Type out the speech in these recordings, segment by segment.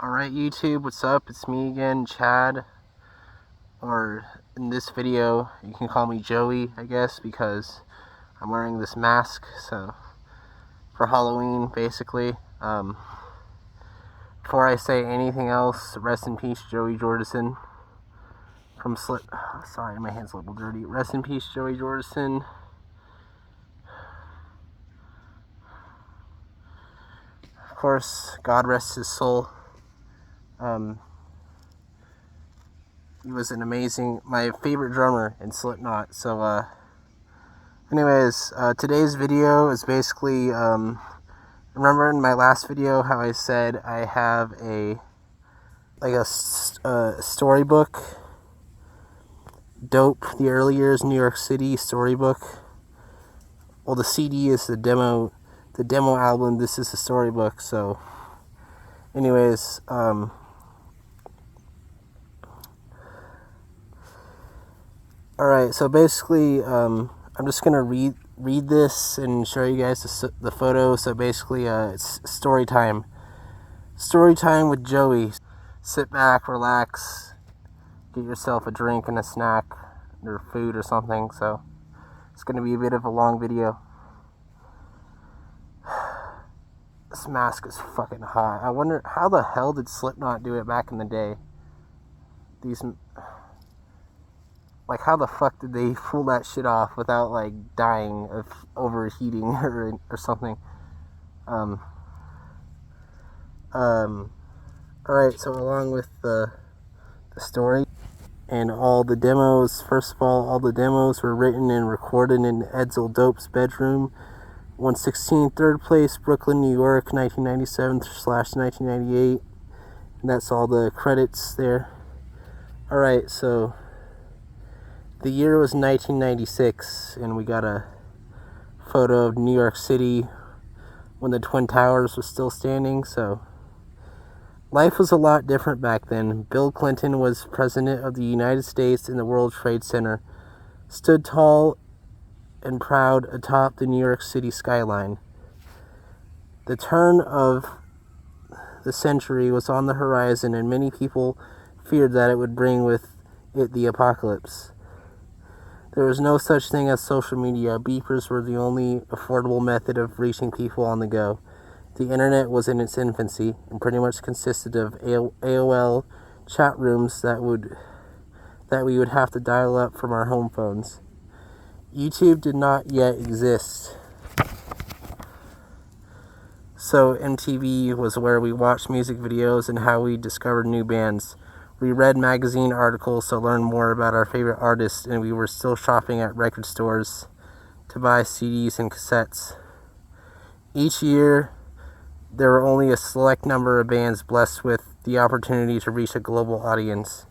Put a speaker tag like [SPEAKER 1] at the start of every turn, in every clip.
[SPEAKER 1] Alright YouTube, what's up? It's me again, Chad. Or in this video, you can call me Joey, I guess, because I'm wearing this mask, so for Halloween, basically. Before I say anything else, rest in peace, Joey Jordison from sorry, my hand's a little dirty. Rest in peace, Joey Jordison. Of course, God rest his soul. He was my favorite drummer in Slipknot. So, anyways, today's video is basically, remember in my last video how I said I have a storybook, Dope, the Early Years New York City storybook. Well, the CD is the demo album. This is the storybook. So, anyways, alright, so basically, I'm just gonna read this and show you guys the photo. So basically, it's story time. Story time with Joey. Sit back, relax, get yourself a drink and a snack, or food or something. So it's gonna be a bit of a long video. This mask is fucking hot. I wonder how the hell did Slipknot do it back in the day? Like, how the fuck did they pull that shit off without, like, dying of overheating or something? Alright, so along with the story and all the demos, first of all the demos were written and recorded in Edsel Dope's bedroom, 116 3rd Place, Brooklyn, New York, 1997/1998. And that's all the credits there. Alright, so the year was 1996, and we got a photo of New York City when the Twin Towers was still standing. So life was a lot different back then. Bill Clinton was president of the United States, and the World Trade Center stood tall and proud atop the New York City skyline. The turn of the century was on the horizon, and many people feared that it would bring with it the apocalypse. There was no such thing as social media. Beepers were the only affordable method of reaching people on the go. The internet was in its infancy and pretty much consisted of AOL chat rooms that we would have to dial up from our home phones. YouTube did not yet exist, so MTV was where we watched music videos and how we discovered new bands. We read magazine articles to learn more about our favorite artists, and we were still shopping at record stores to buy CDs and cassettes. Each year, there were only a select number of bands blessed with the opportunity to reach a global audience.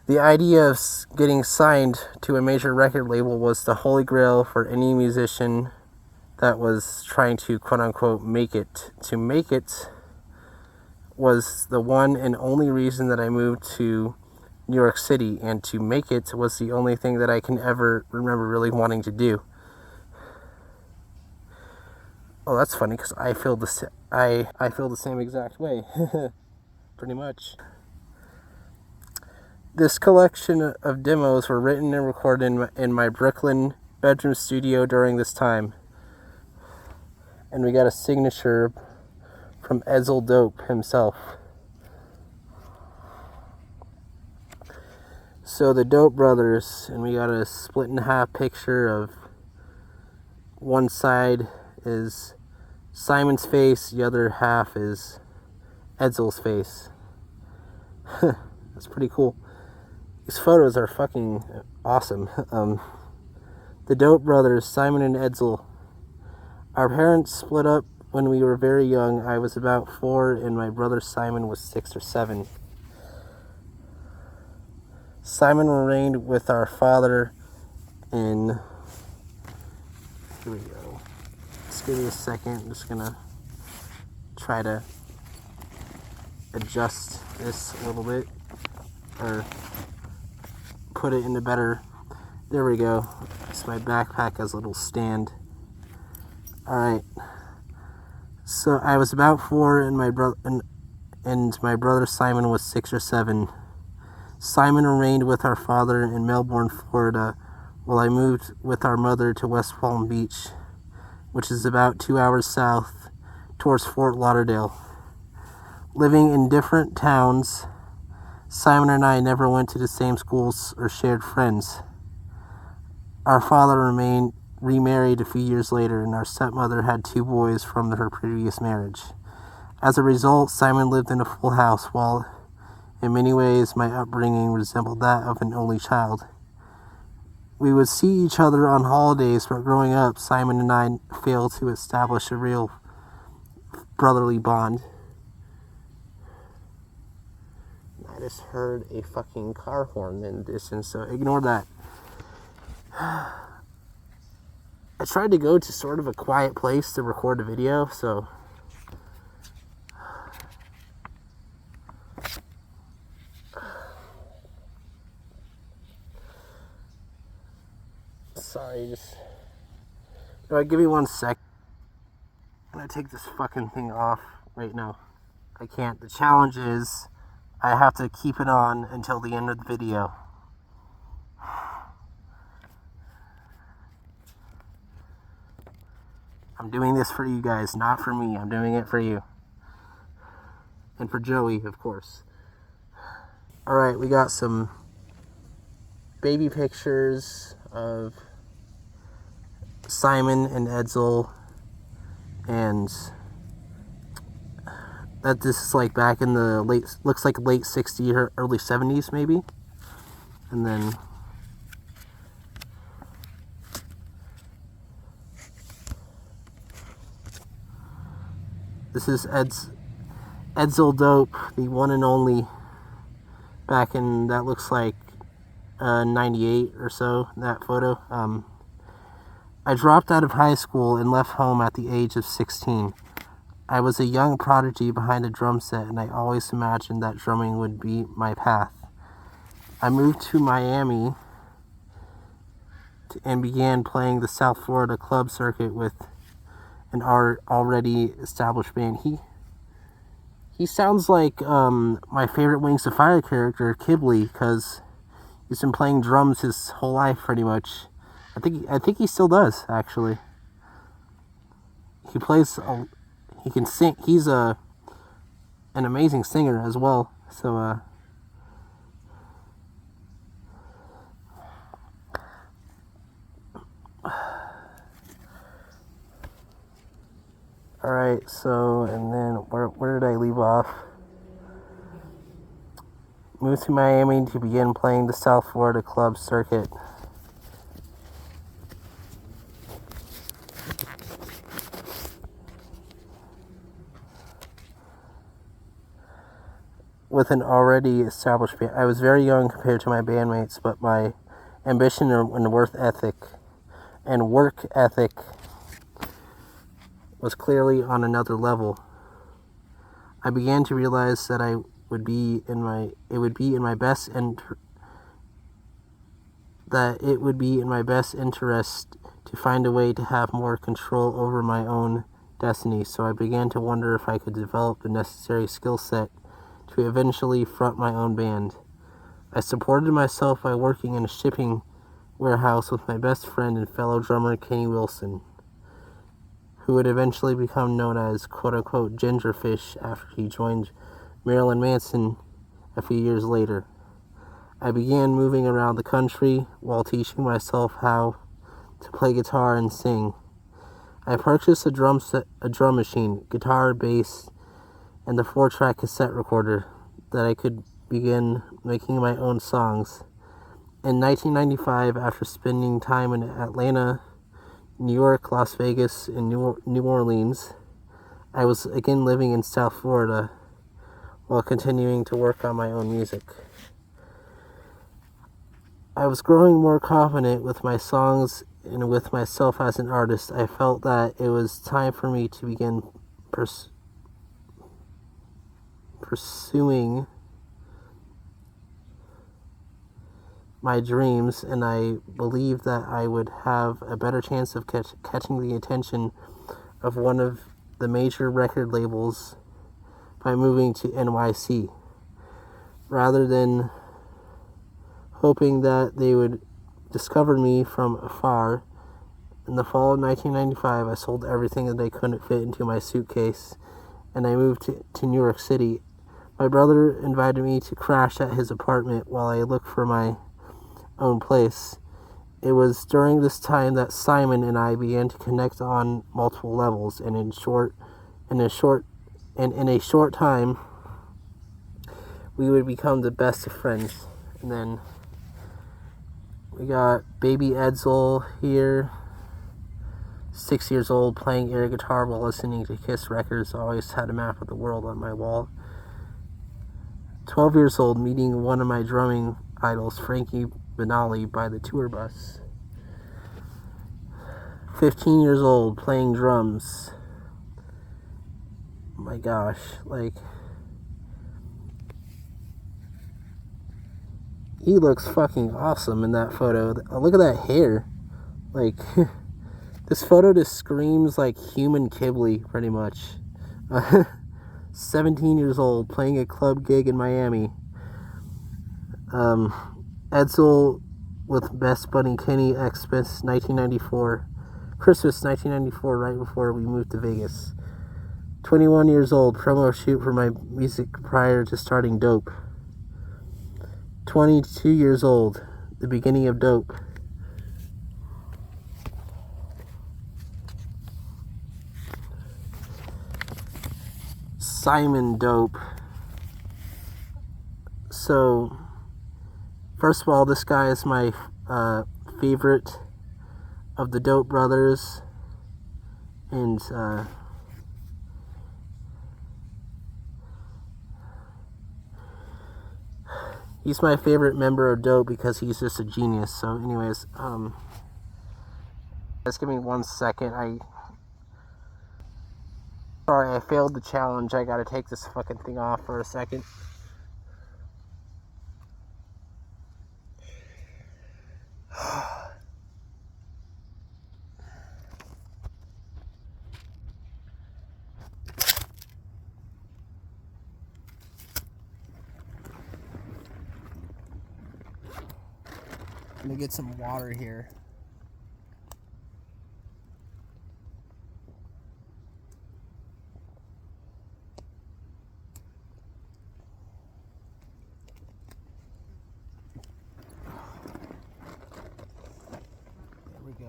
[SPEAKER 1] The idea of getting signed to a major record label was the holy grail for any musician that was trying to quote-unquote make it. To make it was the one and only reason that I moved to New York City, and to make it was the only thing that I can ever remember really wanting to do. Oh, that's funny, because I feel the same exact way, pretty much. This collection of demos were written and recorded in my Brooklyn bedroom studio during this time, and we got a signature from Edsel Dope himself. So the Dope brothers, and we got a split in half picture of one side is Simon's face, the other half is Edsel's face. That's pretty cool. These photos are fucking awesome. The Dope brothers, Simon and Edsel. Our parents split up when we were very young. I was about 4, and my brother Simon was 6 or 7. Simon remained with our father in... Here we go. Just give me a second. I'm just gonna try to adjust this a little bit, or put it into better... There we go. So my backpack has a little stand. Alright. So I was about 4, and my brother and my brother Simon was 6 or 7. Simon remained with our father in Melbourne, Florida, while I moved with our mother to West Palm Beach, which is about 2 hours south, towards Fort Lauderdale. Living in different towns, Simon and I never went to the same schools or shared friends. Our father remarried a few years later, and our stepmother had 2 boys from her previous marriage. As a result, Simon lived in a full house, while in many ways my upbringing resembled that of an only child. We would see each other on holidays, but growing up, Simon and I failed to establish a real brotherly bond. I just heard a fucking car horn in the distance, so ignore that. I tried to go to sort of a quiet place to record the video, so sorry, just give me 1 sec. I'm gonna take this fucking thing off right now. I can't. The challenge is I have to keep it on until the end of the video. I'm doing this for you guys, not for me. I'm doing it for you. And for Joey, of course. Alright, we got some baby pictures of Simon and Edsel, and that this is like back in the late 60s or early 70s maybe. And then this is Edsel Dope, the one and only, back in, that looks like 98 or so, that photo. I dropped out of high school and left home at the age of 16. I was a young prodigy behind a drum set, and I always imagined that drumming would be my path. I moved to Miami and began playing the South Florida club circuit with an already established band. He sounds like my favorite Wings of Fire character, Kibley, because he's been playing drums his whole life pretty much. I think he still does, actually. He can sing. He's an amazing singer as well. So alright, so, and then where did I leave off? Moved to Miami to begin playing the South Florida club circuit. With an already established band. I was very young compared to my bandmates, but my ambition and work ethic was clearly on another level. I began to realize that it would be in my best interest to find a way to have more control over my own destiny. So I began to wonder if I could develop the necessary skill set to eventually front my own band. I supported myself by working in a shipping warehouse with my best friend and fellow drummer Kenny Wilson, who would eventually become known as quote-unquote Gingerfish after he joined Marilyn Manson a few years later. I began moving around the country while teaching myself how to play guitar and sing. I purchased a drum machine, guitar, bass, and the 4-track cassette recorder that I could begin making my own songs. In 1995, after spending time in Atlanta, New York, Las Vegas, and New Orleans, I was again living in South Florida while continuing to work on my own music. I was growing more confident with my songs and with myself as an artist. I felt that it was time for me to begin pursuing my dreams, and I believed that I would have a better chance of catching the attention of one of the major record labels by moving to NYC. Rather than hoping that they would discover me from afar, in the fall of 1995, I sold everything that I couldn't fit into my suitcase, and I moved to New York City. My brother invited me to crash at his apartment while I looked for my own place. It was during this time that Simon and I began to connect on multiple levels, and in a short time, we would become the best of friends. And then we got baby Edsel here, 6 years old, playing air guitar while listening to Kiss records. Always had a map of the world on my wall. 12 years old, meeting one of my drumming idols, Frankie Benali, by the tour bus. 15 years old, playing drums. Oh my gosh, like, he looks fucking awesome in that photo. Look at that hair. Like, this photo just screams like human Ghibli, pretty much. 17 years old, playing a club gig in Miami. Edsel with Best Buddy Kenny Xmas 1994. Christmas 1994, right before we moved to Vegas. 21 years old, promo shoot for my music prior to starting Dope. 22 years old, the beginning of Dope. Simon Dope. So, first of all, this guy is my favorite of the Dope brothers, and he's my favorite member of Dope because he's just a genius. So anyways, just give me 1 second. Sorry, I failed the challenge. I gotta take this fucking thing off for a second. Let me get some water here. There we go.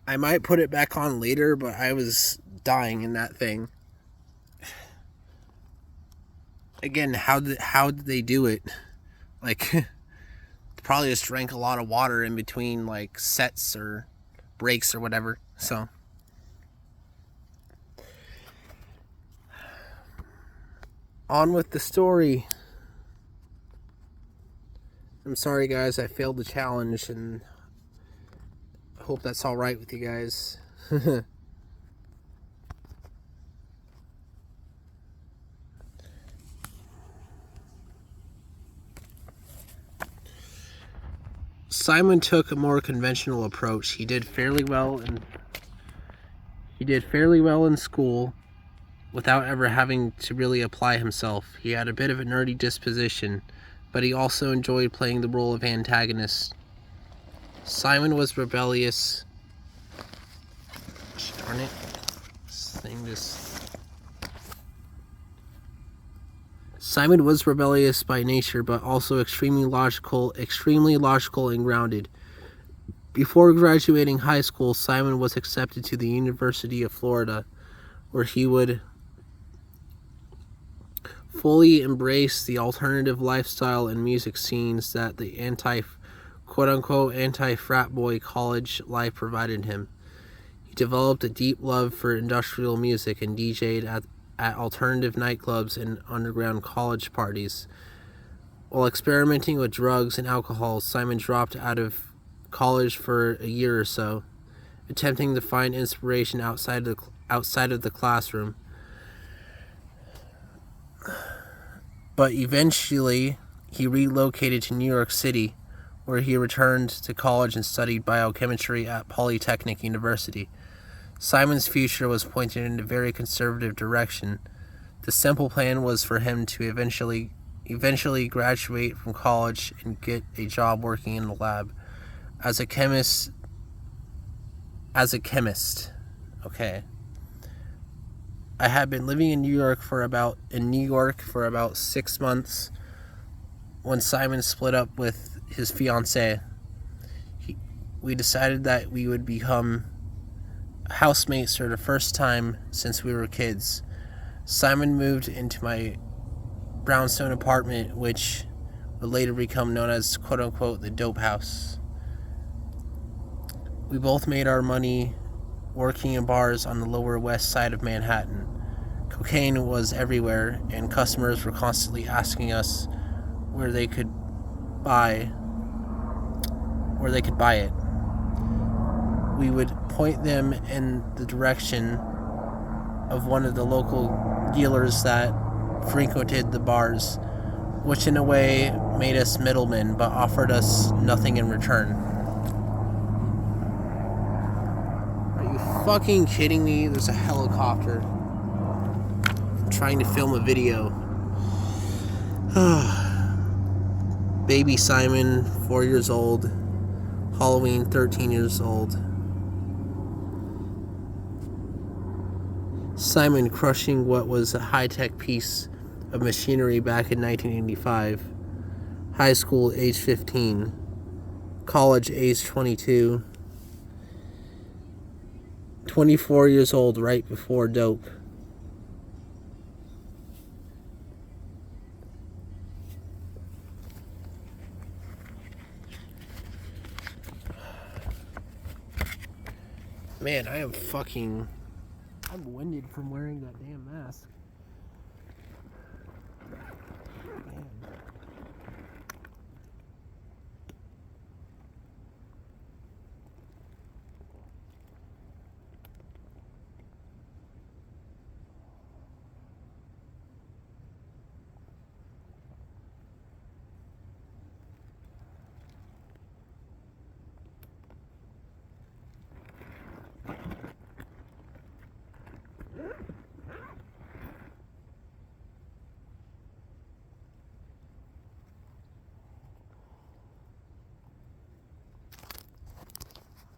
[SPEAKER 1] I might put it back on later, but I was dying in that thing. Again, how did they do it? Like, probably just drank a lot of water in between like sets or breaks or whatever. So on with the story. I'm sorry guys, I failed the challenge, and I hope that's all right with you guys. Simon took a more conventional approach. He did fairly well in school without ever having to really apply himself. He had a bit of a nerdy disposition, but he also enjoyed playing the role of antagonist. Simon was rebellious. Darn it. This thing just... Simon was rebellious by nature, but also extremely logical and grounded. Before graduating high school, Simon was accepted to the University of Florida, where he would fully embrace the alternative lifestyle and music scenes that the quote-unquote anti-frat boy college life provided him. He developed a deep love for industrial music and DJ'd at alternative nightclubs and underground college parties. While experimenting with drugs and alcohol, Simon dropped out of college for a year or so. attempting to find inspiration outside of the classroom. But eventually, he relocated to New York City, where he returned to college and studied biochemistry at Polytechnic University. Simon's future was pointed in a very conservative direction. The simple plan was for him to eventually graduate from college and get a job working in the lab as a chemist. Okay. I had been living in New York for about 6 months when Simon split up with his fiancée. We decided that we would become housemates for the first time since we were kids. Simon moved into my brownstone apartment, which would later become known as quote-unquote the dope house. We both made our money working in bars on the Lower West Side of Manhattan. Cocaine was everywhere, and customers were constantly asking us where they could buy it. We would point them in the direction of one of the local dealers that frequented the bars, which in a way made us middlemen but offered us nothing in return. Are you fucking kidding me? There's a helicopter. I'm trying to film a video. Baby Simon, 4 years old. Halloween, 13 years old. Simon crushing what was a high-tech piece of machinery back in 1985. High school, age 15. College, age 22. 24 years old, right before dope. Man, I'm winded from wearing that damn mask. Man.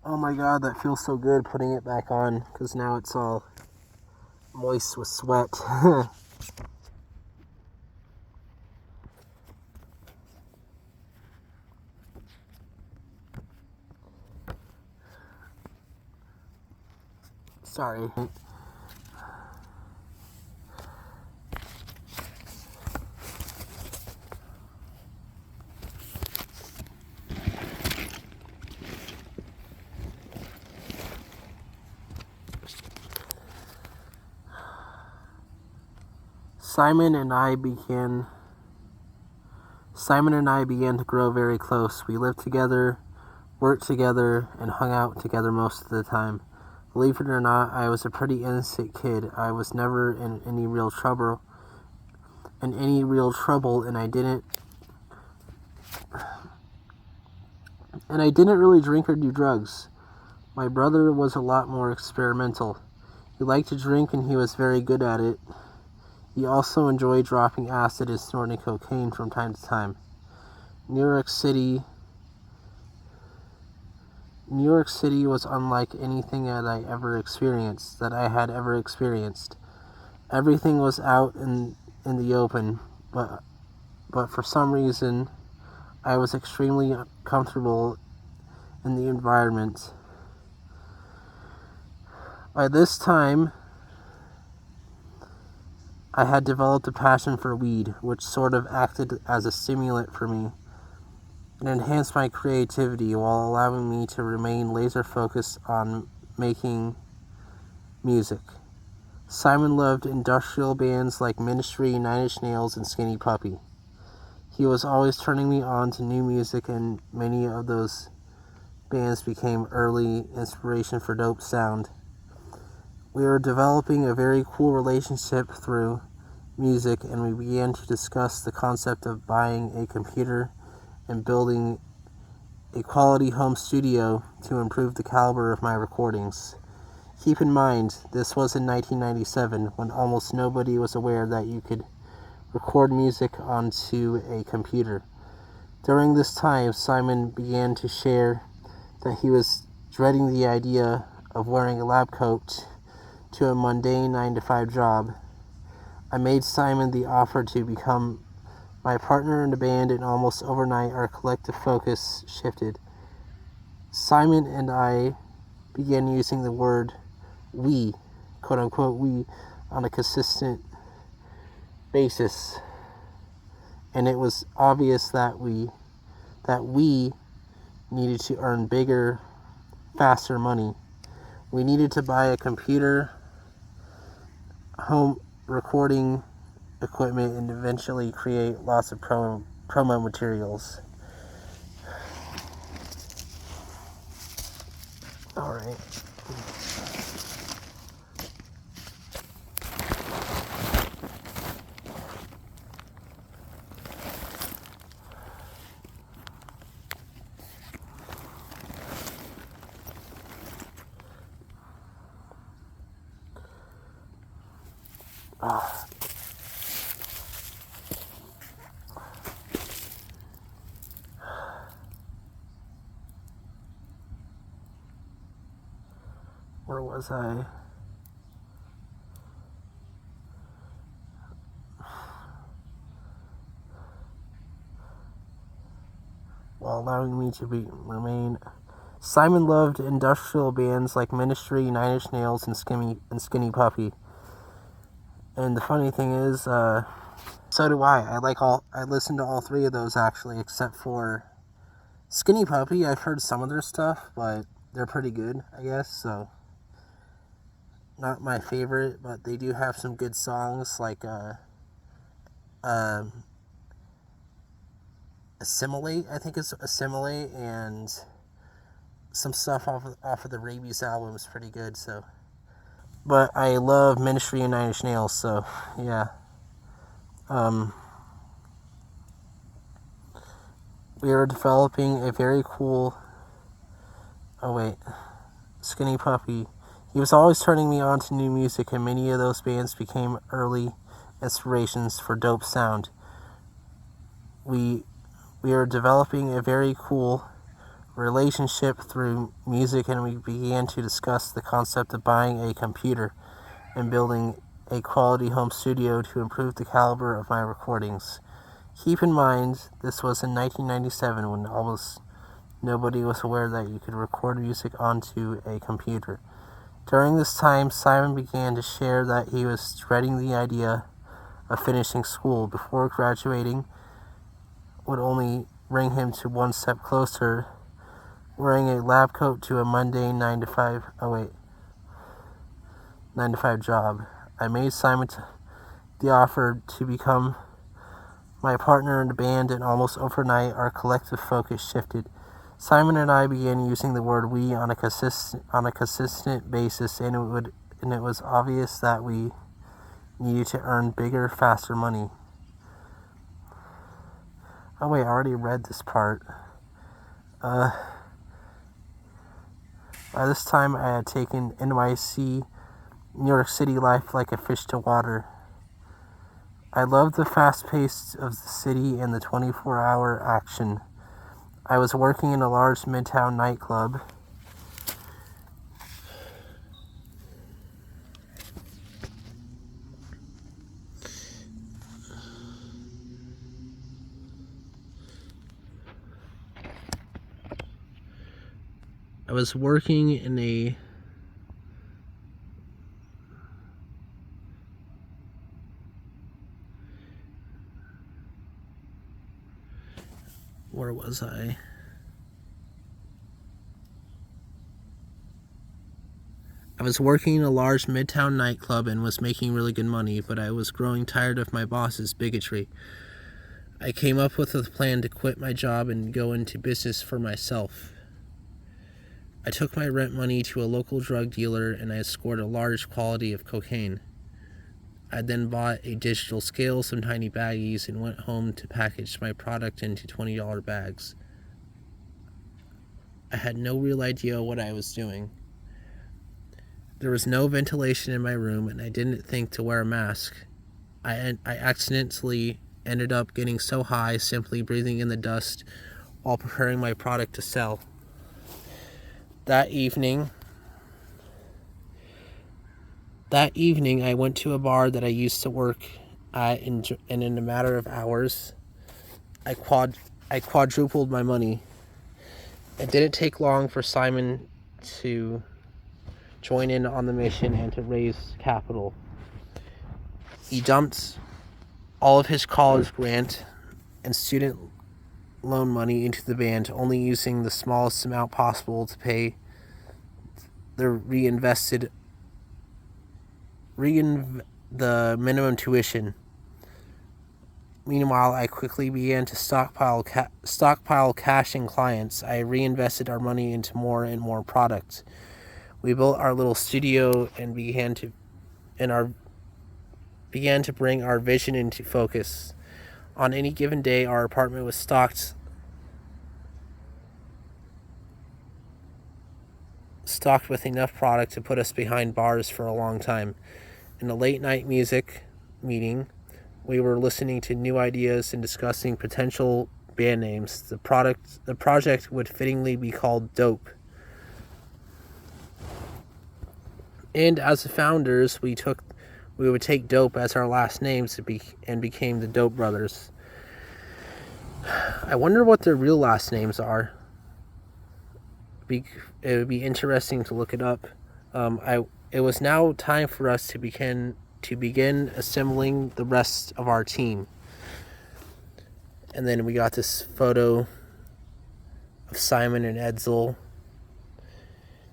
[SPEAKER 1] Oh my god, that feels so good putting it back on, because now it's all moist with sweat. Sorry. Simon and I began to grow very close. We lived together, worked together, and hung out together most of the time. Believe it or not, I was a pretty innocent kid. I was never in any real trouble, and I didn't really drink or do drugs. My brother was a lot more experimental. He liked to drink and he was very good at it. He also enjoyed dropping acid and snorting cocaine from time to time. New York City was unlike anything that I had ever experienced. Everything was out in the open, but for some reason, I was extremely comfortable in the environment. By this time, I had developed a passion for weed, which sort of acted as a stimulant for me. It enhanced my creativity while allowing me to remain laser focused on making music. Simon loved industrial bands like Ministry, Nine Inch Nails, and Skinny Puppy. He was always turning me on to new music, and many of those bands became early inspiration for dope sound. We were developing a very cool relationship through music, and we began to discuss the concept of buying a computer and building a quality home studio to improve the caliber of my recordings. Keep in mind, this was in 1997, when almost nobody was aware that you could record music onto a computer. During this time, Simon began to share that he was dreading the idea of wearing a lab coat to a mundane 9-to-5 job. I made Simon the offer to become my partner in the band, and almost overnight our collective focus shifted. Simon and I began using the word we, quote unquote we, on a consistent basis. And it was obvious that we needed to earn bigger, faster money. We needed to buy a computer, home recording equipment, and eventually create lots of promo materials. Alright. Where was I? While allowing me to remain. Simon loved industrial bands like Ministry, Nine Inch Nails, and Skinny Puppy. And the funny thing is, so do I. I listen to all three of those actually, except for Skinny Puppy. I've heard some of their stuff, but they're pretty good, I guess. So, not my favorite, but they do have some good songs like Assimilate. I think it's Assimilate, and some stuff off of the Rabies album is pretty good. So, but I love Ministry and Nine Inch Nails. So, yeah. We are developing a very cool. Skinny Puppy. He was always turning me on to new music, and many of those bands became early inspirations for dope sound. We are developing a very cool relationship through music, and we began to discuss the concept of buying a computer and building a quality home studio to improve the caliber of my recordings. Keep in mind, this was in 1997, when almost nobody was aware that you could record music onto a computer. During this time, Simon began to share that he was dreading the idea of finishing school. Before graduating would only bring him to one step closer, wearing a lab coat to a mundane 9-to-5 job. I made Simon the offer to become my partner in the band, and almost overnight our collective focus shifted. Simon and I began using the word we on a consistent basis, and it was obvious that we needed to earn bigger, faster money. I already read this part. By this time I had taken NYC, New York City life like a fish to water. I loved the fast pace of the city and the 24-hour action. I was working in a large midtown nightclub. I was working in a where was I? I was working in a large midtown nightclub and was making really good money, but I was growing tired of my boss's bigotry. I came up with a plan to quit my job and go into business for myself. I took my rent money to a local drug dealer and I scored a large quantity of cocaine. I then bought a digital scale, some tiny baggies, and went home to package my product into $20 bags. I had no real idea what I was doing. There was no ventilation in my room, and I didn't think to wear a mask. I accidentally ended up getting so high simply breathing in the dust while preparing my product to sell. That evening, I went to a bar that I used to work at, and in a matter of hours, I quadrupled my money. It didn't take long for Simon to join in on the mission and to raise capital. He dumped all of his college grant and student loan money into the band, only using the smallest amount possible to pay the the minimum tuition. Meanwhile, I quickly began to stockpile cash and clients. I reinvested our money into more and more products. We built our little studio and began to bring our vision into focus. On any given day, our apartment was stocked with enough product to put us behind bars for a long time. In a late night music meeting, we were listening to new ideas and discussing potential band names. The project would fittingly be called Dope. And as the founders, we would take Dope as our last names and became the Dope Brothers. I wonder what their real last names are. It would be interesting to look it up. It was now time for us to begin assembling the rest of our team. And then we got this photo of Simon and Edsel.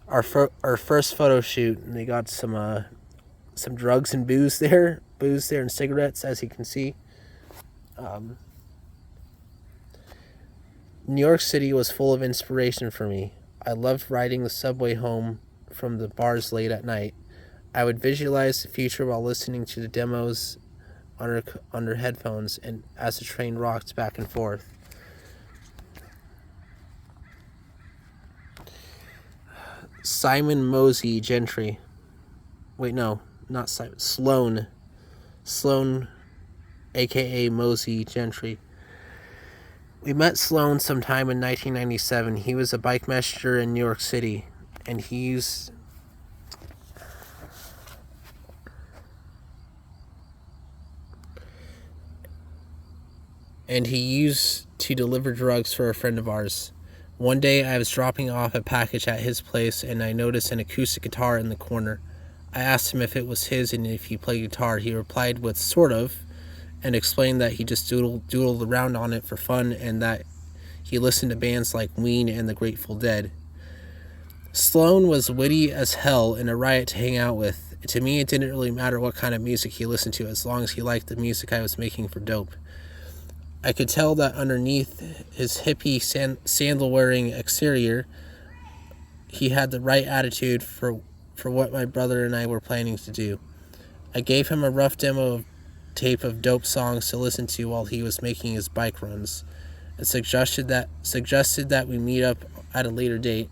[SPEAKER 1] Our first photo shoot, and they got some drugs and booze there and cigarettes, as you can see. New York City was full of inspiration for me. I loved riding the subway home from the bars late at night. I would visualize the future while listening to the demos under headphones and as the train rocked back and forth. Simon Mosey Gentry. Wait, no, not Simon. Sloan, aka Mosey Gentry. We met Sloan sometime in 1997. He was a bike messenger in New York City, and he used to deliver drugs for a friend of ours. One day I was dropping off a package at his place and I noticed an acoustic guitar in the corner. I asked him if it was his and if he played guitar. He replied with "sort of," and explained that he just doodled around on it for fun and that he listened to bands like Ween and the Grateful Dead. Sloan was witty as hell and a riot to hang out with. To me, it didn't really matter what kind of music he listened to as long as he liked the music I was making for Dope. I could tell that underneath his hippie sandal-wearing exterior, he had the right attitude for what my brother and I were planning to do. I gave him a rough demo tape of Dope songs to listen to while he was making his bike runs, and suggested that we meet up at a later date.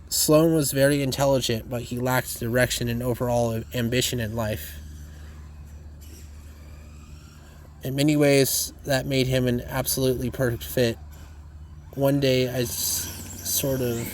[SPEAKER 1] Sloan was very intelligent, but he lacked direction and overall ambition in life. In many ways, that made him an absolutely perfect fit. One day, I sort of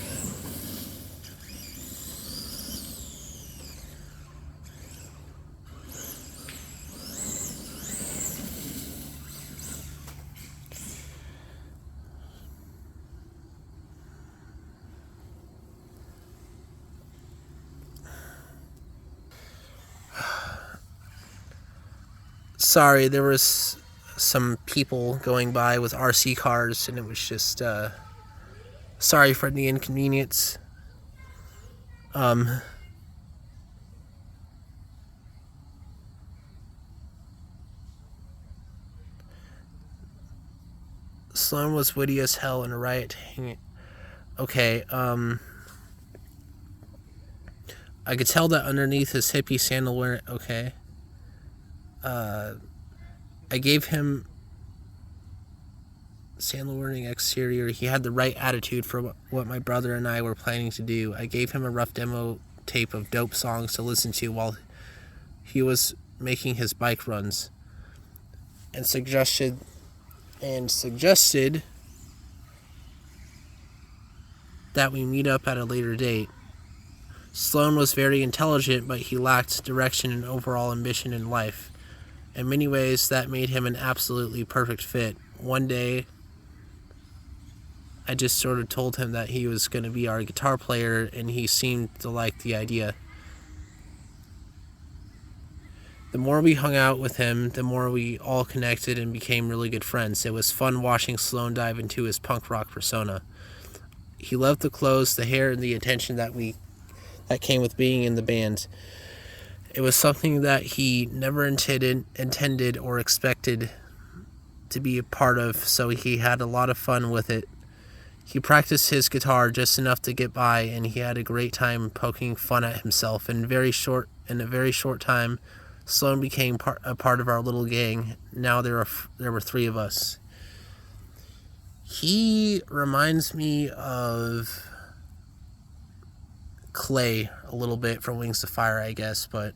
[SPEAKER 1] Sorry, there was some people going by with RC cars, and it was just, sorry for the inconvenience. Sloan was witty as hell and a riot to hang it. Okay, I could tell that underneath his hippie sandal wear. Okay. I gave him sandal wearing exterior. He had the right attitude for what my brother and I were planning to do. I gave him a rough demo tape of dope songs to listen to while he was making his bike runs, and suggested that we meet up at a later date. Sloan was very intelligent, but he lacked direction and overall ambition in life. In many ways, that made him an absolutely perfect fit. One day, I just sort of told him that he was going to be our guitar player, and he seemed to like the idea. The more we hung out with him, the more we all connected and became really good friends. It was fun watching Sloan dive into his punk rock persona. He loved the clothes, the hair, and the attention that came with being in the band. It was something that he never intended or expected to be a part of, so he had a lot of fun with it. He practiced his guitar just enough to get by, and he had a great time poking fun at himself. In a very short time, Sloan became a part of our little gang. Now there were 3 of us. He reminds me of Clay a little bit from Wings of Fire, I guess, but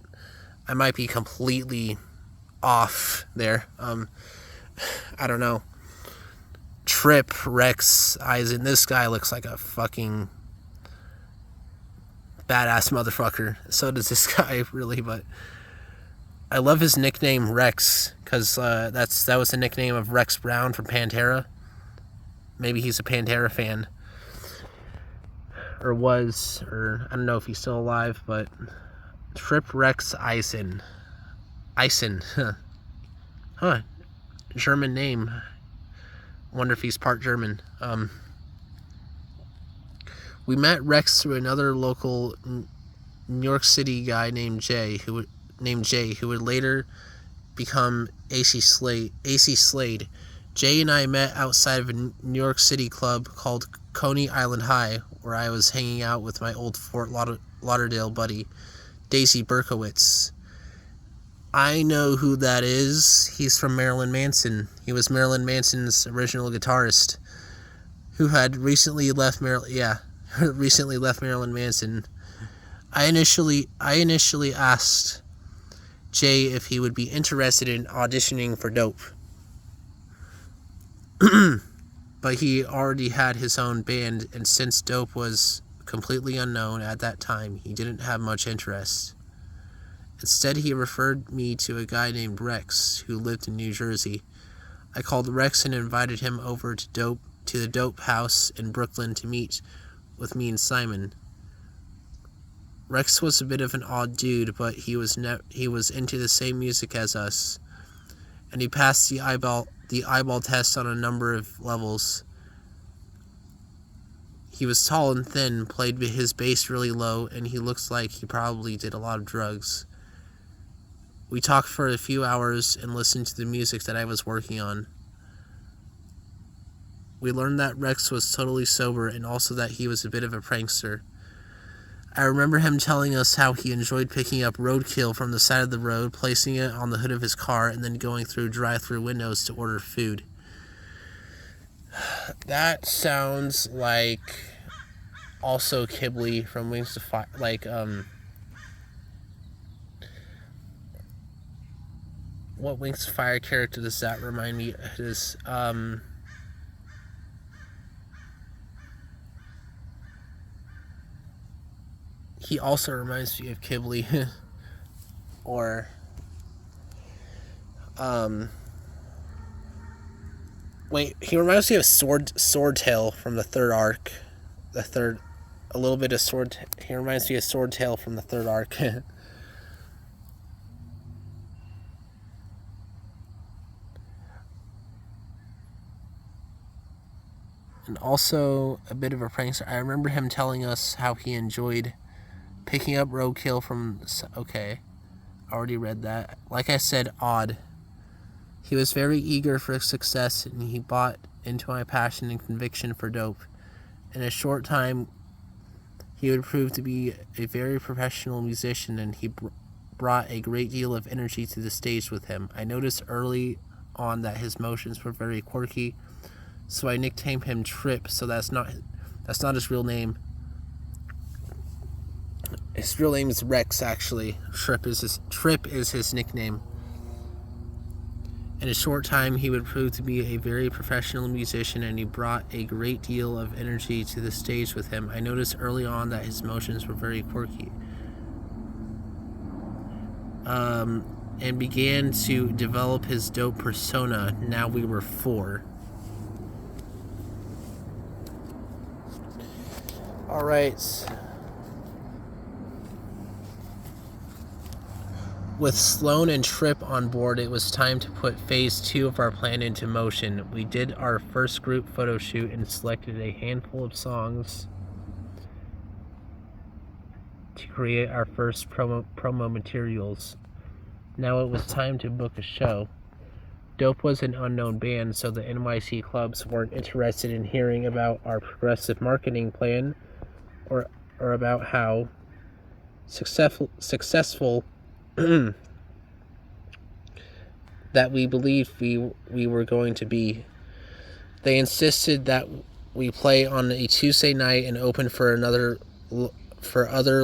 [SPEAKER 1] I might be completely off there. I don't know. Trip, Rex, Eisen. This guy looks like a fucking badass motherfucker. So does this guy, really, but I love his nickname Rex, because that was the nickname of Rex Brown from Pantera. Maybe he's a Pantera fan. Or was, or I don't know if he's still alive, but Trip Rex Eisen. Eisen. Huh. German name. Wonder if he's part German. We met Rex through another local New York City guy named Jay, who would later become AC Slade. Jay and I met outside of a New York City club called Coney Island High, where I was hanging out with my old Fort Lauderdale buddy, Daisy Berkowitz. I know who that is. He's from Marilyn Manson. He was Marilyn Manson's original guitarist, who had recently left Marilyn Manson. I initially asked Jay if he would be interested in auditioning for Dope. But he already had his own band, and since Dope was completely unknown at that time, he didn't have much interest. Instead, he referred me to a guy named Rex, who lived in New Jersey. I called Rex and invited him over to the Dope house in Brooklyn to meet with me and Simon. Rex was a bit of an odd dude, but he was into the same music as us, and he passed the eyeball test on a number of levels. He was tall and thin, played his bass really low, and he looks like he probably did a lot of drugs. We talked for a few hours and listened to the music that I was working on. We learned that Rex was totally sober and also that he was a bit of a prankster. I remember him telling us how he enjoyed picking up roadkill from the side of the road, placing it on the hood of his car, and then going through drive-thru windows to order food. That sounds like also Kibley from Wings of Fire, what Wings of Fire character does that remind me of? He also reminds me of Kibley. Or he reminds me of Swordtail from the third arc. A little bit of he reminds me of Swordtail from the third arc. And also a bit of a prankster. I remember him telling us how he enjoyed picking up roadkill from... Okay, already read that. Like I said, odd. He was very eager for success, and he bought into my passion and conviction for Dope. In a short time, he would prove to be a very professional musician, and he brought a great deal of energy to the stage with him. I noticed early on that his motions were very quirky, so I nicknamed him Trip. So that's not his real name. His real name is Rex, actually. Trip is his nickname. In a short time, he would prove to be a very professional musician, and he brought a great deal of energy to the stage with him. I noticed early on that his motions were very quirky, and began to develop his dope persona. Now we were 4. All right. With Sloan and Trip on board, it was time to put phase 2 of our plan into motion. We did our first group photo shoot and selected a handful of songs to create our first promo materials. Now it was time to book a show. Dope was an unknown band, so the NYC clubs weren't interested in hearing about our progressive marketing plan or about how successful that we believed we were going to be. They insisted that we play on a Tuesday night and open for other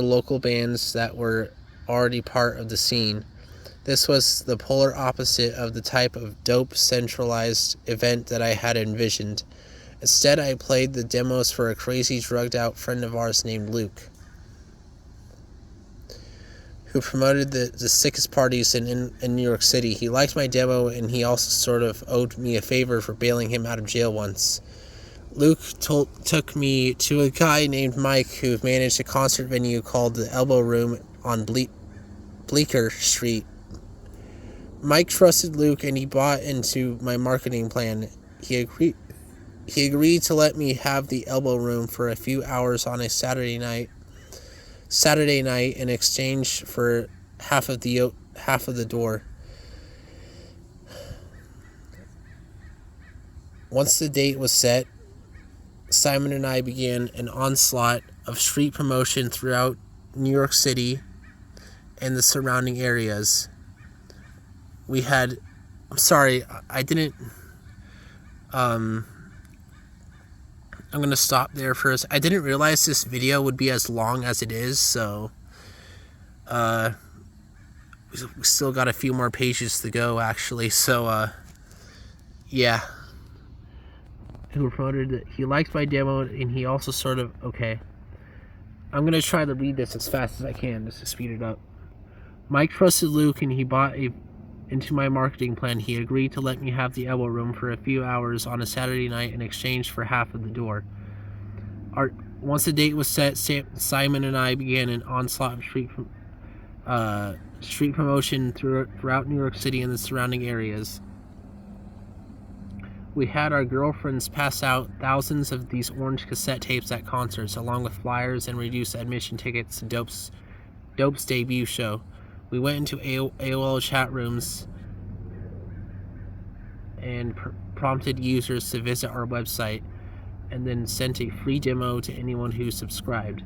[SPEAKER 1] local bands that were already part of the scene. This was the polar opposite of the type of dope centralized event that I had envisioned. Instead, I played the demos for a crazy drugged out friend of ours named Luke, who promoted the sickest parties in New York City. He liked my demo, and he also sort of owed me a favor for bailing him out of jail once. Luke took me to a guy named Mike who managed a concert venue called the Elbow Room on Bleecker Street. Mike trusted Luke, and he bought into my marketing plan. He agreed to let me have the Elbow Room for a few hours on a Saturday night in exchange for half of the door. Once the date was set, Simon and I began an onslaught of street promotion throughout New York City and the surrounding areas. I'm going to stop there first. I didn't realize this video would be as long as it is, so we still got a few more pages to go, actually. So, yeah. Who promoted it. He liked my demo, and he also sort of... Okay. I'm going to try to read this as fast as I can, just to speed it up. Mike trusted Luke, and he bought into my marketing plan. He agreed to let me have the Elbow Room for a few hours on a Saturday night in exchange for half of the door. Once the date was set, Simon and I began an onslaught of street promotion throughout New York City and the surrounding areas. We had our girlfriends pass out thousands of these orange cassette tapes at concerts, along with flyers and reduced admission tickets to Dope's debut show. We went into AOL chat rooms and prompted users to visit our website, and then sent a free demo to anyone who subscribed.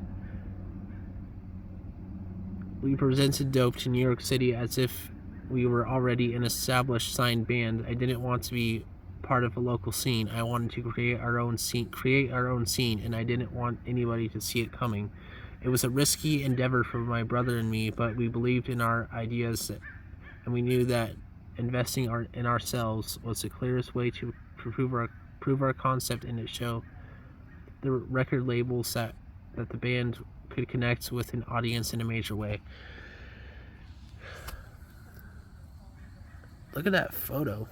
[SPEAKER 1] We presented Dope to New York City as if we were already an established signed band. I didn't want to be part of a local scene. I wanted to create our own scene, and I didn't want anybody to see it coming. It was a risky endeavor for my brother and me, but we believed in our ideas, and we knew that investing in ourselves was the clearest way to prove our concept and to show the record labels that the band could connect with an audience in a major way. Look at that photo.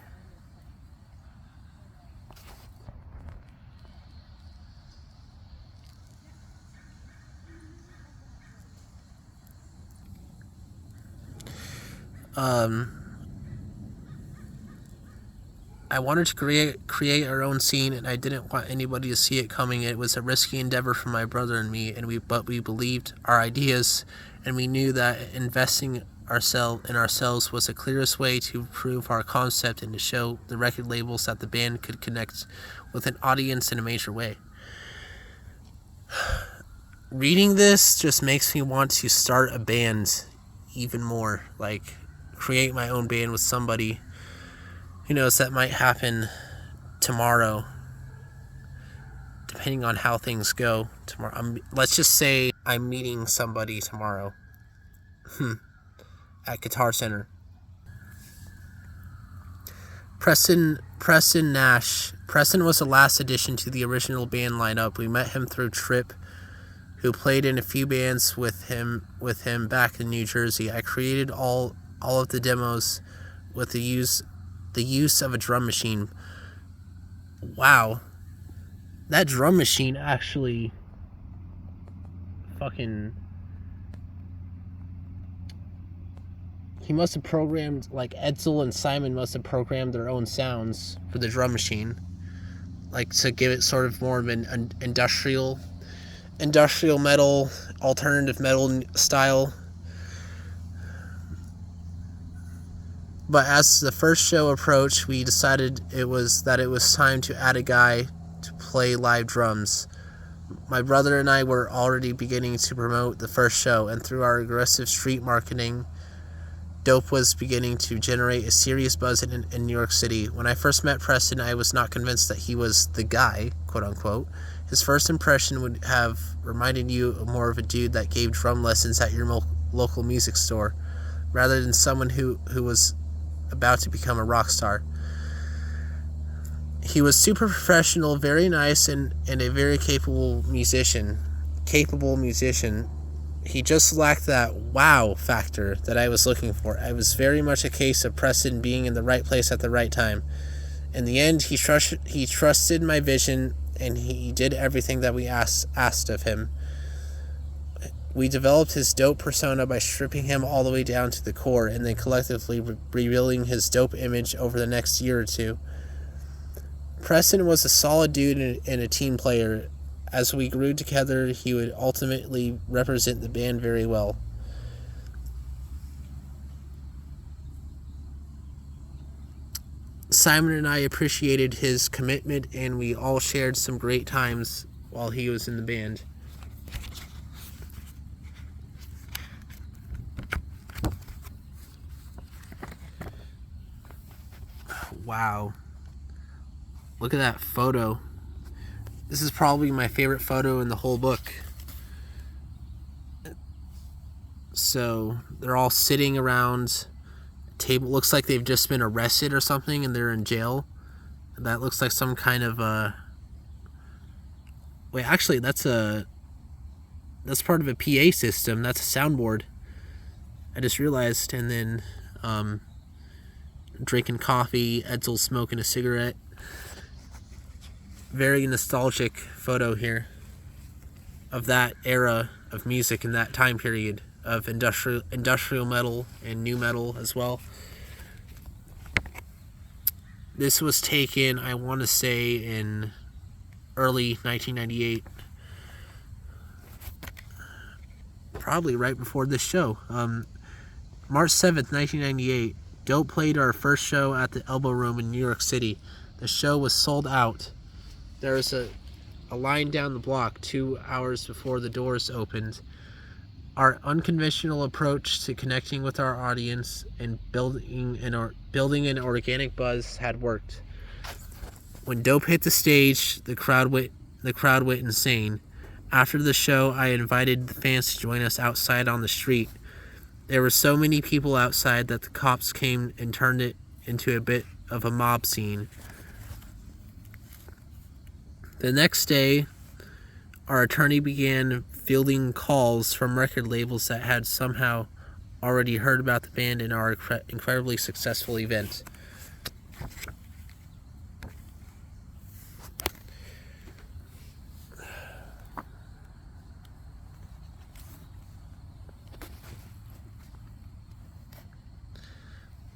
[SPEAKER 1] I wanted to create our own scene, and I didn't want anybody to see it coming. It was a risky endeavor for my brother and me, but we believed our ideas, and we knew that investing in ourselves was the clearest way to prove our concept and to show the record labels that the band could connect with an audience in a major way. reading this just makes me want to start a band even more. Like, create my own band with somebody. Who knows, that might happen tomorrow, depending on how things go tomorrow. Let's just say I'm meeting somebody tomorrow at Guitar Center. Preston Nash. Preston was the last addition to the original band lineup. We met him through Tripp, who played in a few bands with him back in New Jersey. I created all of the demos with the use of a drum machine. Wow. That drum machine actually fucking... He must have programmed, like, Edsel and Simon must have programmed their own sounds for the drum machine. Like, to give it sort of more of an industrial metal, alternative metal style. But as the first show approached, we decided it was time to add a guy to play live drums. My brother and I were already beginning to promote the first show, and through our aggressive street marketing, Dope was beginning to generate a serious buzz in New York City. When I first met Preston, I was not convinced that he was the guy, quote unquote. His first impression would have reminded you more of a dude that gave drum lessons at your local music store, rather than someone who was about to become a rock star. He was super professional, very nice, and a very capable musician. He just lacked that wow factor that I was looking for. It was very much a case of Preston being in the right place at the right time. In the end, he trusted my vision, and he did everything that we asked of him. We developed his dope persona by stripping him all the way down to the core, and then collectively revealing his dope image over the next year or two. Preston was a solid dude and a team player. As we grew together, he would ultimately represent the band very well. Simon and I appreciated his commitment, and we all shared some great times while he was in the band. Wow. Look at that photo. This is probably my favorite photo in the whole book. So they're all sitting around a table. Looks like they've just been arrested or something, and they're in jail. That looks like some kind of wait, actually, that's part of a PA system. That's a soundboard. I just realized. And then drinking coffee. Edsel smoking a cigarette. Very nostalgic photo here of that era of music in that time period of industrial metal and new metal as well. This was taken, I want to say, in early 1998. Probably right before this show. March 7th, 1998. Dope played our first show at the Elbow Room in New York City. The show was sold out. There was a line down the block 2 hours before the doors opened. Our unconventional approach to connecting with our audience and building an organic buzz had worked. When Dope hit the stage, the crowd went insane. After the show, I invited the fans to join us outside on the street. There were so many people outside that the cops came and turned it into a bit of a mob scene. The next day, our attorney began fielding calls from record labels that had somehow already heard about the band and our incredibly successful event.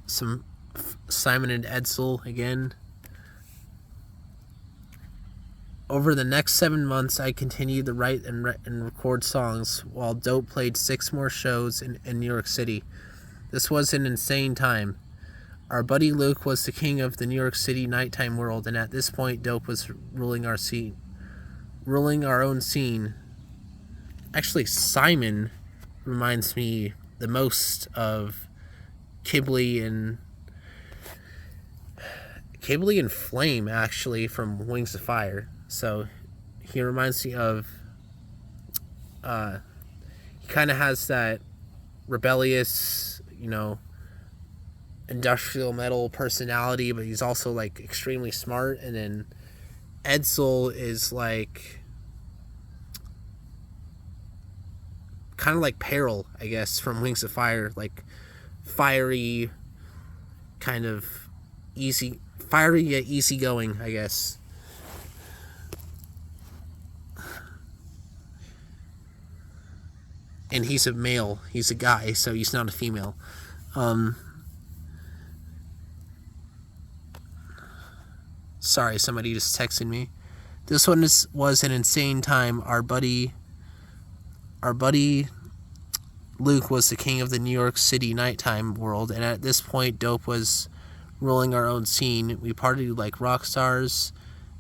[SPEAKER 1] Some Simon and Edsel again. Over the next 7 months, I continued to write and record songs, while Dope played 6 more shows in New York City. This was an insane time. Our buddy Luke was the king of the New York City nighttime world, and at this point, Dope was ruling our own scene. Actually, Simon reminds me the most of Kibley and Flame, actually, from Wings of Fire. So he reminds me of he kind of has that rebellious, industrial metal personality, but he's also like extremely smart. And then Edsel is like kind of like Peril, I guess, from Wings of Fire, like fiery, kind of fiery yet easygoing, I guess. And he's a male. He's a guy, so he's not a female. Sorry, somebody just texted me. This one was an insane time. Our buddy Luke was the king of the New York City nighttime world, and at this point, Dope was ruling our own scene. We partied like rock stars,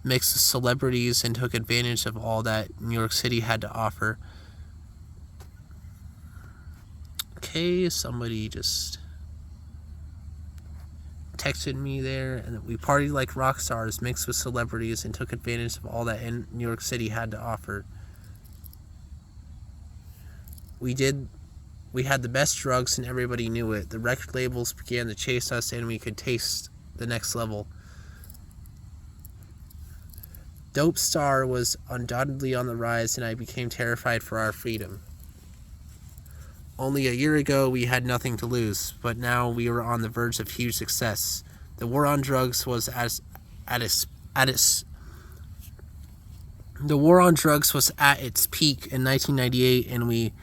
[SPEAKER 1] mixed with celebrities, and took advantage of all that New York City had to offer. Okay, somebody just texted me there, and we partied like rock stars, mixed with celebrities, and took advantage of all that New York City had to offer. We had the best drugs, and everybody knew it. The record labels began to chase us, and we could taste the next level. Dope Star was undoubtedly on the rise, and I became terrified for our freedom. Only a year ago, we had nothing to lose, but now we were on the verge of huge success. The war on drugs was at its peak in 1998, and we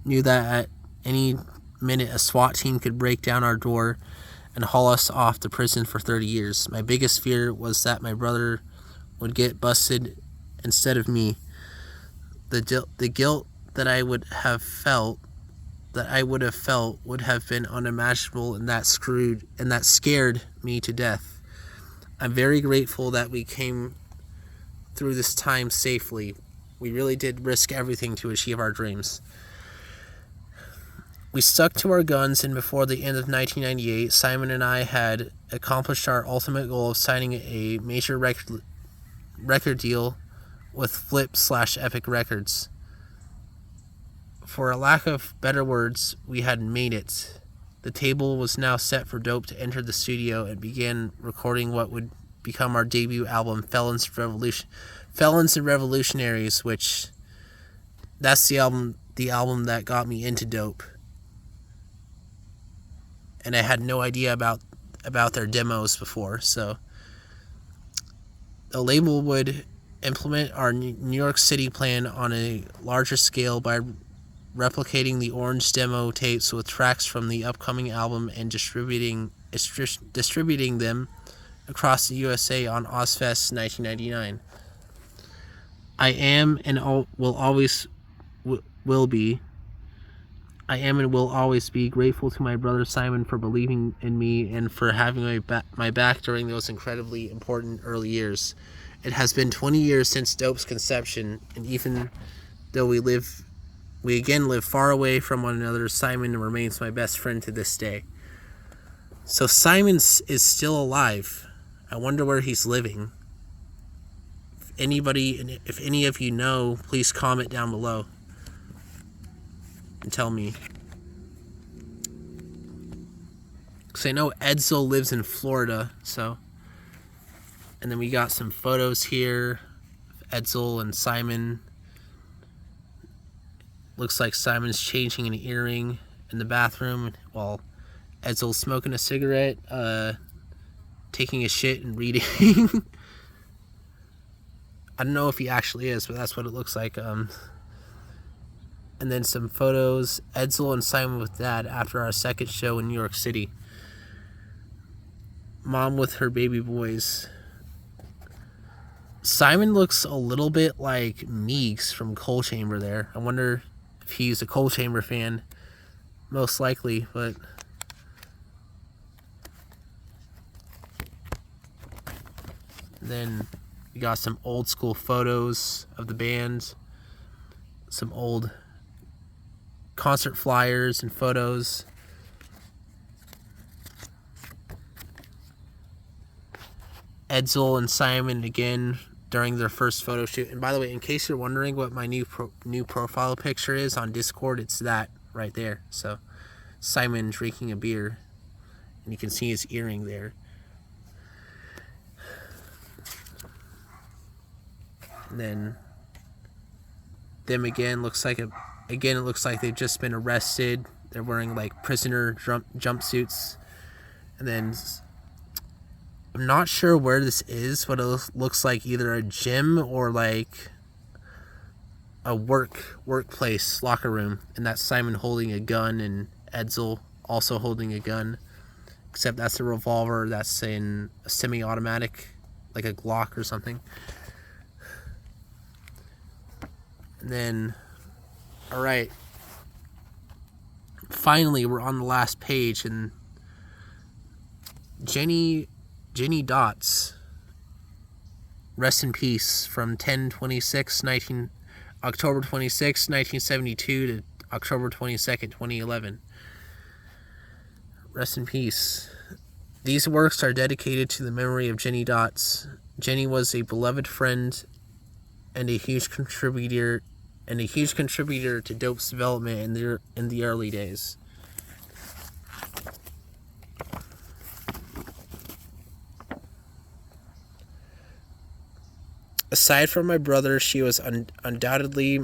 [SPEAKER 1] knew that at any minute a SWAT team could break down our door and haul us off to prison for 30 years. My biggest fear was that my brother would get busted instead of me. The guilt that I would have felt would have been unimaginable, and that scared me to death. I'm very grateful that we came through this time safely. We really did risk everything to achieve our dreams. We stuck to our guns, and before the end of 1998, Simon and I had accomplished our ultimate goal of signing a major record deal with Flip/Epic Records. For a lack of better words, we had made it. The table was now set for Dope to enter the studio and begin recording what would become our debut album, Felons and Revolutionaries, which that's the album that got me into Dope. And I had no idea about their demos before, so the label would implement our New York City plan on a larger scale by replicating the Orange demo tapes with tracks from the upcoming album and distributing them across the USA on Ozfest 1999. I am and will always be grateful to my brother Simon for believing in me and for having my back during those incredibly important early years. It has been 20 years since Dope's conception, and even though we again live far away from one another, Simon remains my best friend to this day. So Simon is still alive. I wonder where he's living. If any of you know, please comment down below and tell me. Because I know Edsel lives in Florida, so. And then we got some photos here of Edsel and Simon. Looks like Simon's changing an earring in the bathroom while Edsel's smoking a cigarette, taking a shit and reading. I don't know if he actually is, but that's what it looks like. And then some photos, Edsel and Simon with Dad after our second show in New York City. Mom with her baby boys. Simon looks a little bit like Meeks from Coal Chamber there. I wonder if he's a Coal Chamber fan. Most likely, but then we got some old school photos of the band. Some old concert flyers and photos. Edsel and Simon again during their first photo shoot. And by the way, in case you're wondering what my new profile picture is on Discord, it's that right there. So Simon drinking a beer, and you can see his earring there. And then them again looks like it looks like they've just been arrested. They're wearing like prisoner jumpsuits. And then I'm not sure where this is, but it looks like either a gym or like a workplace locker room. And that's Simon holding a gun and Edsel also holding a gun. Except that's a revolver that's in a semi-automatic, like a Glock or something. And then, all right, finally we're on the last page, and Jenny Dots, rest in peace, from October 26, 1972 to October 22nd, 2011. Rest in peace. These works are dedicated to the memory of Jenny Dots. Jenny was a beloved friend and a huge contributor to Dope's development in the early days. Aside from my brother, she was undoubtedly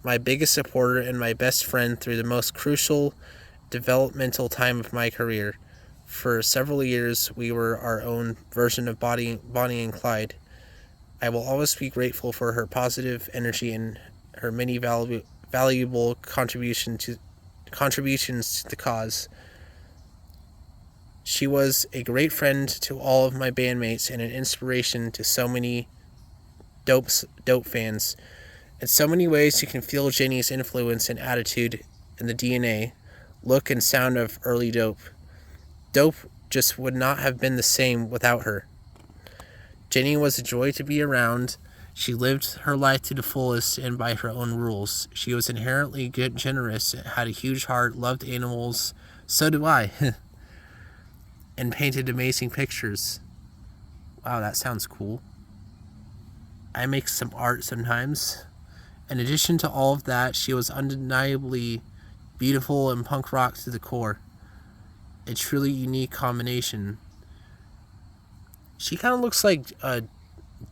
[SPEAKER 1] my biggest supporter and my best friend through the most crucial developmental time of my career. For several years, we were our own version of Bonnie and Clyde. I will always be grateful for her positive energy and her many valuable contributions to the cause. She was a great friend to all of my bandmates and an inspiration to so many Dope fans. In so many ways, you can feel Jenny's influence and attitude in the DNA, look, and sound of early Dope. Dope just would not have been the same without her. Jenny was a joy to be around. She lived her life to the fullest and by her own rules. She was inherently good, generous, had a huge heart, loved animals. So do I. And painted amazing pictures. Wow, that sounds cool. I make some art sometimes. In addition to all of that, she was undeniably beautiful and punk rock to the core. A truly unique combination. She kind of looks like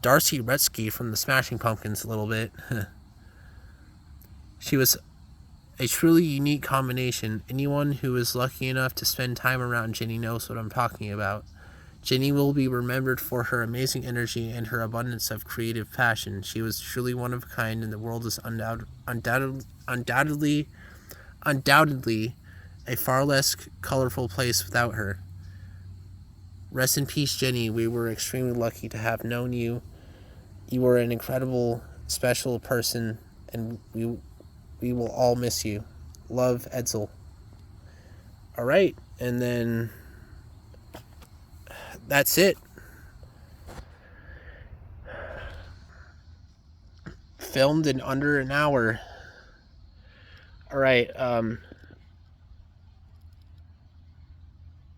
[SPEAKER 1] Darcy Retzky from the Smashing Pumpkins a little bit. She was a truly unique combination. Anyone who is lucky enough to spend time around Jenny knows what I'm talking about. Jenny will be remembered for her amazing energy and her abundance of creative passion. She was truly one of a kind, and the world is undoubtedly a far less colorful place without her. Rest in peace, Jenny. We were extremely lucky to have known you. You were an incredible, special person, and we will all miss you. Love, Edsel. All right, and then that's it. Filmed in under an hour. All right,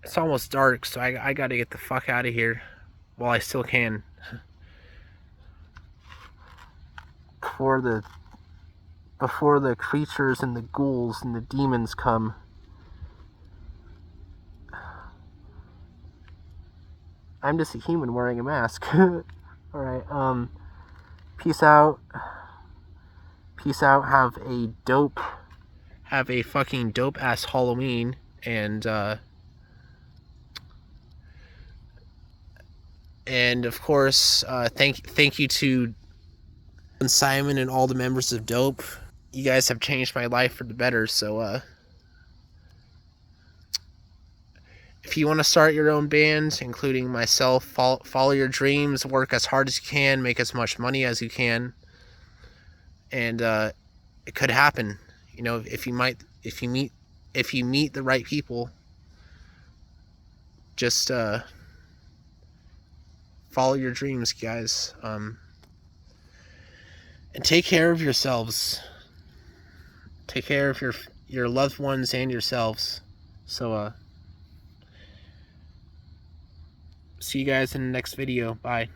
[SPEAKER 1] it's almost dark, so I gotta get the fuck out of here while I still can. Before the creatures and the ghouls and the demons come. I'm just a human wearing a mask. Alright, peace out. Peace out. Have a fucking dope ass Halloween, and of course, thank you to Simon and all the members of Dope. You guys have changed my life for the better, so if you want to start your own band, including myself, follow your dreams, work as hard as you can, make as much money as you can, and it could happen. You know, if you meet the right people, just follow your dreams, guys. And take care of yourselves. Take care of your loved ones and yourselves. So, see you guys in the next video. Bye.